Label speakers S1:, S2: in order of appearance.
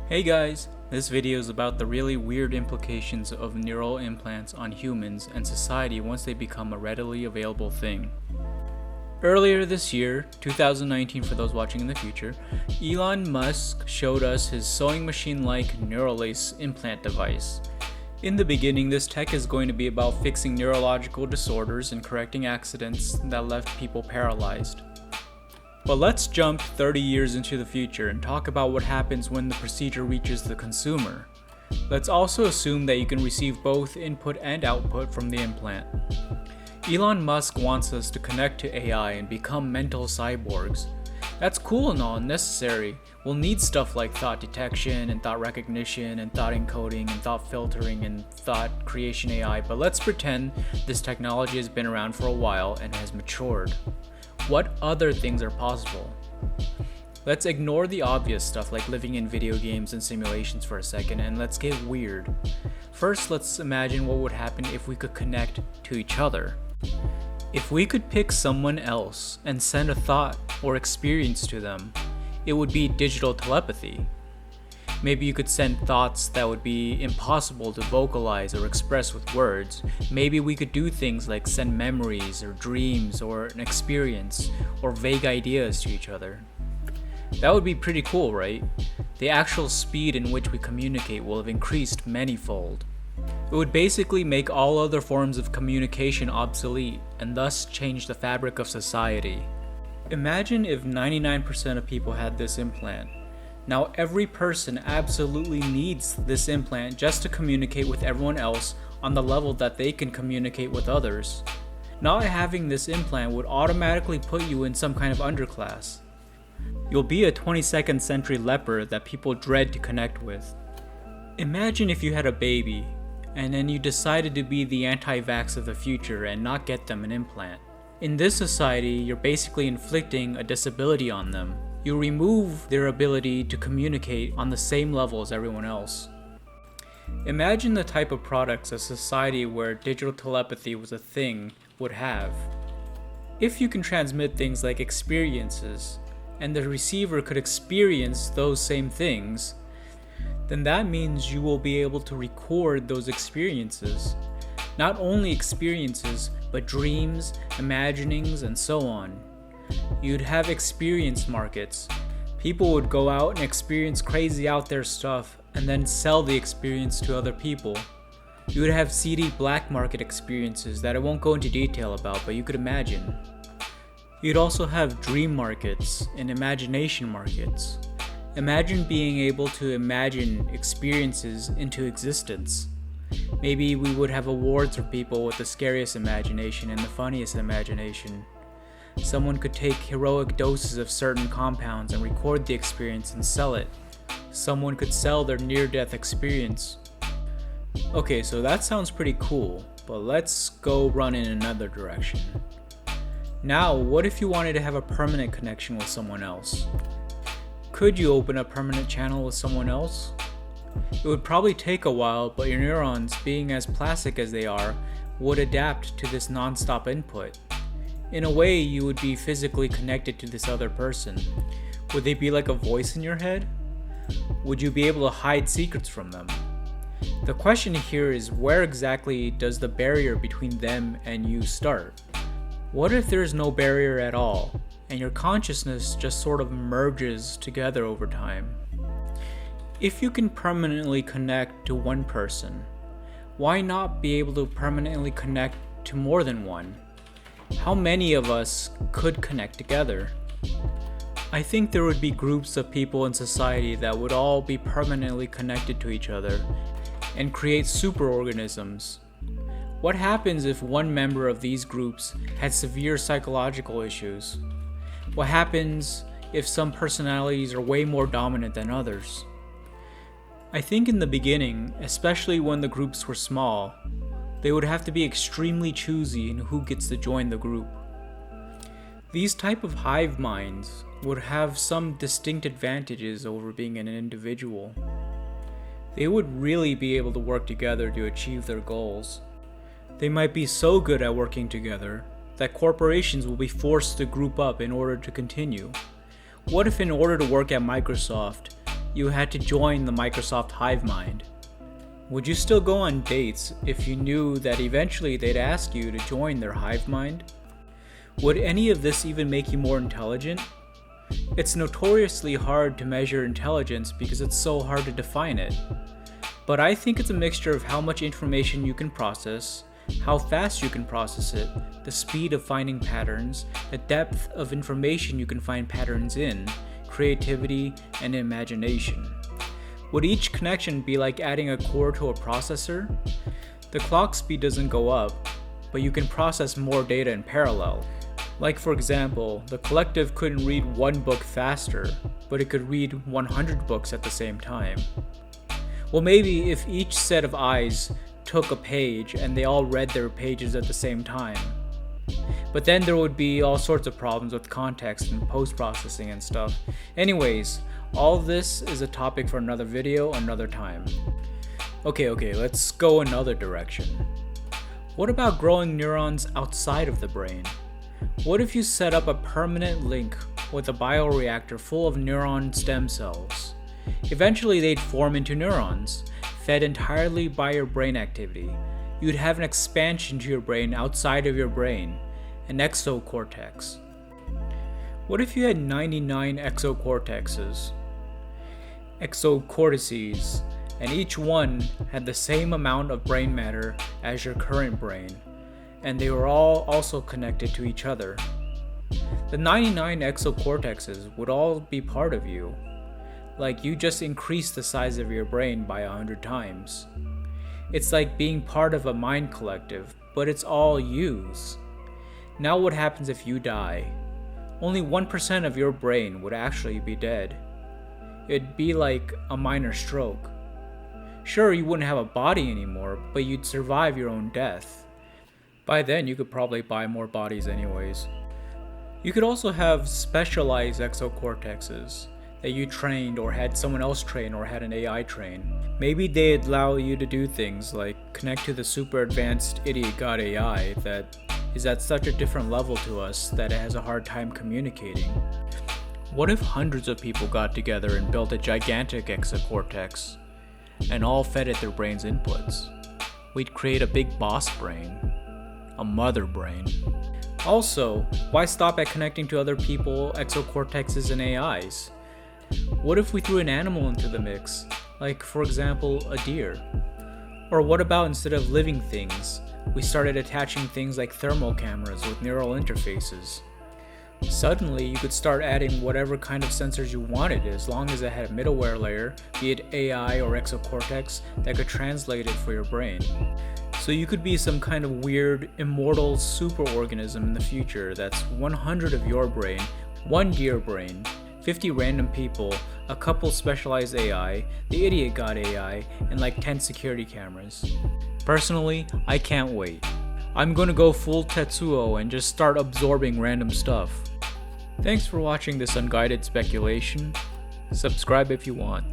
S1: Hey guys, this video is about the really weird implications of neural implants on humans and society once they become a readily available thing. Earlier this year, 2019 for those watching in the future, Elon Musk showed us his sewing machine-like Neuralace implant device. In the beginning, this tech is going to be about fixing neurological disorders and correcting accidents that left people paralyzed. But let's jump 30 years into the future and talk about what happens when the procedure reaches the consumer. Let's also assume that you can receive both input and output from the implant. Elon Musk wants us to connect to AI and become mental cyborgs. That's cool and all and necessary. We'll need stuff like thought detection and thought recognition and thought encoding and thought filtering and thought creation AI, but let's pretend this technology has been around for a while and has matured. What other things are possible? Let's ignore the obvious stuff like living in video games and simulations for a second, and let's get weird. First, let's imagine what would happen if we could connect to each other. If we could pick someone else and send a thought or experience to them, it would be digital telepathy. Maybe you could send thoughts that would be impossible to vocalize or express with words. Maybe we could do things like send memories or dreams or an experience or vague ideas to each other. That would be pretty cool, right? The actual speed in which we communicate will have increased manyfold. It would basically make all other forms of communication obsolete and thus change the fabric of society. Imagine if 99% of people had this implant. Now every person absolutely needs this implant just to communicate with everyone else on the level that they can communicate with others. Not having this implant would automatically put you in some kind of underclass. You'll be a 22nd century leper that people dread to connect with. Imagine if you had a baby, and then you decided to be the anti-vax of the future and not get them an implant. In this society, you're basically inflicting a disability on them. You remove their ability to communicate on the same level as everyone else. Imagine the type of products a society where digital telepathy was a thing would have. If you can transmit things like experiences, and the receiver could experience those same things, then that means you will be able to record those experiences. Not only experiences, but dreams, imaginings, and so on. You'd have experience markets. People would go out and experience crazy out there stuff and then sell the experience to other people. You would have seedy black market experiences that I won't go into detail about, but you could imagine. You'd also have dream markets and imagination markets. Imagine being able to imagine experiences into existence. Maybe we would have awards for people with the scariest imagination and the funniest imagination. Someone could take heroic doses of certain compounds and record the experience and sell it. Someone could sell their near-death experience. Okay, so that sounds pretty cool, but let's go run in another direction. Now, what if you wanted to have a permanent connection with someone else? Could you open a permanent channel with someone else? It would probably take a while, but your neurons, being as plastic as they are, would adapt to this non-stop input. In a way, you would be physically connected to this other person. Would they be like a voice in your head? Would you be able to hide secrets from them? The question here is, where exactly does the barrier between them and you start? What if there is no barrier at all, and your consciousness just sort of merges together over time? If you can permanently connect to one person, why not be able to permanently connect to more than one? How many of us could connect together? I think there would be groups of people in society that would all be permanently connected to each other and create superorganisms. What happens if one member of these groups had severe psychological issues? What happens if some personalities are way more dominant than others? I think in the beginning, especially when the groups were small, they would have to be extremely choosy in who gets to join the group. These type of hive minds would have some distinct advantages over being an individual. They would really be able to work together to achieve their goals. They might be so good at working together that corporations will be forced to group up in order to continue. What if in order to work at Microsoft, you had to join the Microsoft hive mind. Would you still go on dates if you knew that eventually they'd ask you to join their hive mind? Would any of this even make you more intelligent? It's notoriously hard to measure intelligence because it's so hard to define it. But I think it's a mixture of how much information you can process, how fast you can process it, the speed of finding patterns, the depth of information you can find patterns in, creativity, and imagination. Would each connection be like adding a core to a processor? The clock speed doesn't go up, but you can process more data in parallel. Like for example, the collective couldn't read one book faster, but it could read 100 books at the same time. Well, maybe if each set of eyes took a page and they all read their pages at the same time. But then there would be all sorts of problems with context and post-processing and stuff. Anyways, all this is a topic for another video another time. Okay, let's go another direction. What about growing neurons outside of the brain? What if you set up a permanent link with a bioreactor full of neuron stem cells? Eventually they'd form into neurons, fed entirely by your brain activity. You'd have an expansion to your brain outside of your brain, an exocortex. What if you had 99 exocortexes, exocortices, and each one had the same amount of brain matter as your current brain, and they were all also connected to each other? The 99 exocortexes would all be part of you. Like you just increased the size of your brain by 100 times. It's like being part of a mind collective, but it's all yous. Now what happens if you die? Only 1% of your brain would actually be dead. It'd be like a minor stroke. Sure, you wouldn't have a body anymore, but you'd survive your own death. By then, you could probably buy more bodies anyways. You could also have specialized exocortexes that you trained or had someone else train or had an AI train. Maybe they'd allow you to do things like connect to the super advanced idiot god AI that is at such a different level to us that it has a hard time communicating. What if hundreds of people got together and built a gigantic exocortex and all fed it their brain's inputs? We'd create a big boss brain, a mother brain. Also, why stop at connecting to other people, exocortexes, and AIs? What if we threw an animal into the mix, like for example a deer? Or what about instead of living things, we started attaching things like thermal cameras with neural interfaces? Suddenly you could start adding whatever kind of sensors you wanted as long as it had a middleware layer, be it AI or exocortex, that could translate it for your brain. So you could be some kind of weird, immortal superorganism in the future that's 100 of your brain, 1 deer brain, 50 random people, a couple specialized AI, the idiot god AI, and like 10 security cameras. Personally, I can't wait. I'm gonna go full Tetsuo and just start absorbing random stuff. Thanks for watching this unguided speculation. Subscribe if you want.